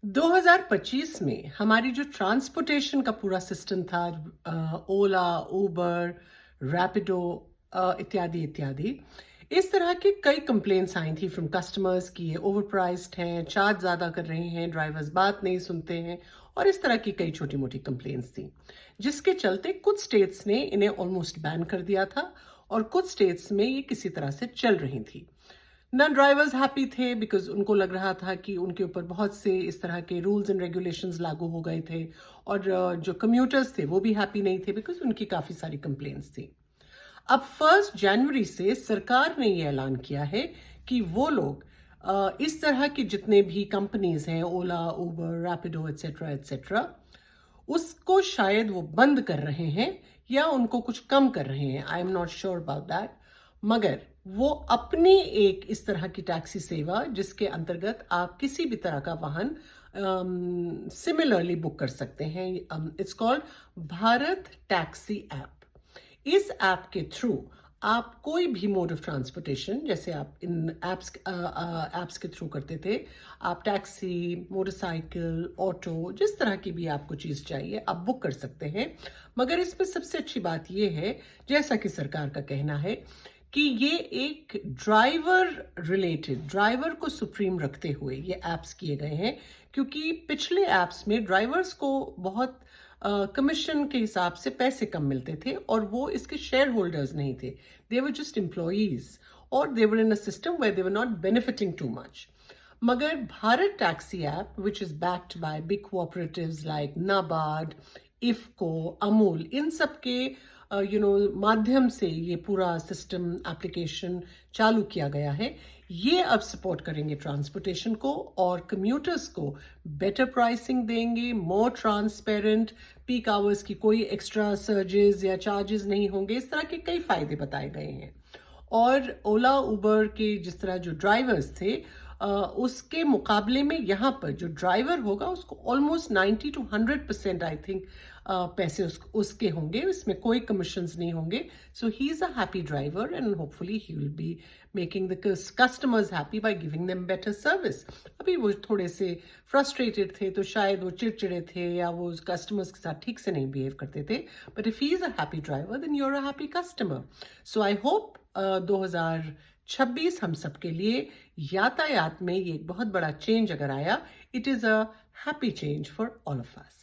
2025 में हमारी जो ट्रांसपोर्टेशन का पूरा सिस्टम था, ओला, उबर, रैपिडो इत्यादि इत्यादि, इस तरह की कई कंप्लेंट्स आई थी फ्रॉम कस्टमर्स कि ये ओवर प्राइस्ड हैं, चार्ज ज़्यादा कर रहे हैं, ड्राइवर्स बात नहीं सुनते हैं और इस तरह की कई छोटी मोटी कंप्लेंट्स थी, जिसके चलते कुछ स्टेट्स ने इन्हें ऑलमोस्ट बैन कर दिया था और कुछ स्टेट्स में ये किसी तरह से चल रही थी। ना ड्राइवर्स हैप्पी थे बिकॉज उनको लग रहा था कि उनके ऊपर बहुत से इस तरह के रूल्स एंड रेगुलेशंस लागू हो गए थे और जो कम्यूटर्स थे वो भी हैप्पी नहीं थे बिकॉज उनकी काफ़ी सारी कंप्लेंट्स थी। अब 1 जनवरी से सरकार ने ये ऐलान किया है कि वो लोग इस तरह की जितने भी कंपनीज हैं, ओला, उबर, रैपिडो एट्सेट्रा एट्सेट्रा, उसको शायद वो बंद कर रहे हैं या उनको कुछ कम कर रहे हैं। I am not sure about that. मगर वो अपनी एक इस तरह की टैक्सी सेवा जिसके अंतर्गत आप किसी भी तरह का वाहन सिमिलरली बुक कर सकते हैं, it's called Bharat taxi app. इस ऐप के थ्रू आप कोई भी मोड ऑफ ट्रांसपोर्टेशन, जैसे आप इन एप्स के थ्रू करते थे, आप टैक्सी, मोटरसाइकिल, ऑटो, जिस तरह की भी आपको चीज़ चाहिए आप बुक कर सकते हैं। मगर इसमें सबसे अच्छी बात यह है, जैसा कि सरकार का कहना है, कि ये एक ड्राइवर को सुप्रीम रखते हुए ये ऐप्स किए गए हैं, क्योंकि पिछले ऐप्स में ड्राइवर्स को बहुत कमीशन के हिसाब से पैसे कम मिलते थे और वो इसके शेयर होल्डर्स नहीं थे, दे वर जस्ट एम्प्लॉयज और they were in a system where they were not benefiting too much. मगर Bharat taxi app, which is backed by big cooperatives like NABARD, IFFCO, Amul, इन सब के माध्यम से ये पूरा सिस्टम एप्लीकेशन चालू किया गया है। ये अब सपोर्ट करेंगे ट्रांसपोर्टेशन को और कम्यूटर्स को बेटर प्राइसिंग देंगे, मोर ट्रांसपेरेंट, पीक आवर्स की कोई एक्स्ट्रा सर्जेस या चार्जेस नहीं होंगे। इस तरह के कई फायदे बताए गए हैं। और ओला, उबर के जिस तरह जो ड्राइवर्स थे, उसके मुकाबले में यहाँ पर जो ड्राइवर होगा उसको ऑलमोस्ट 90 to 100% आई थिंक पैसे उसके होंगे, इसमें कोई कमीशंस नहीं होंगे। So he is a happy driver and hopefully he will be making the customers happy by giving them better service. अभी वो थोड़े से फ्रस्ट्रेटेड थे तो शायद वो चिड़चिड़े थे या वो कस्टमर्स के साथ ठीक से नहीं बिहेव करते थे, but if he is a happy driver then you are a happy customer. So I hope 2026 हम सबके लिए यातायात में ये एक बहुत बड़ा चेंज अगर आया, it is a happy change for all of us.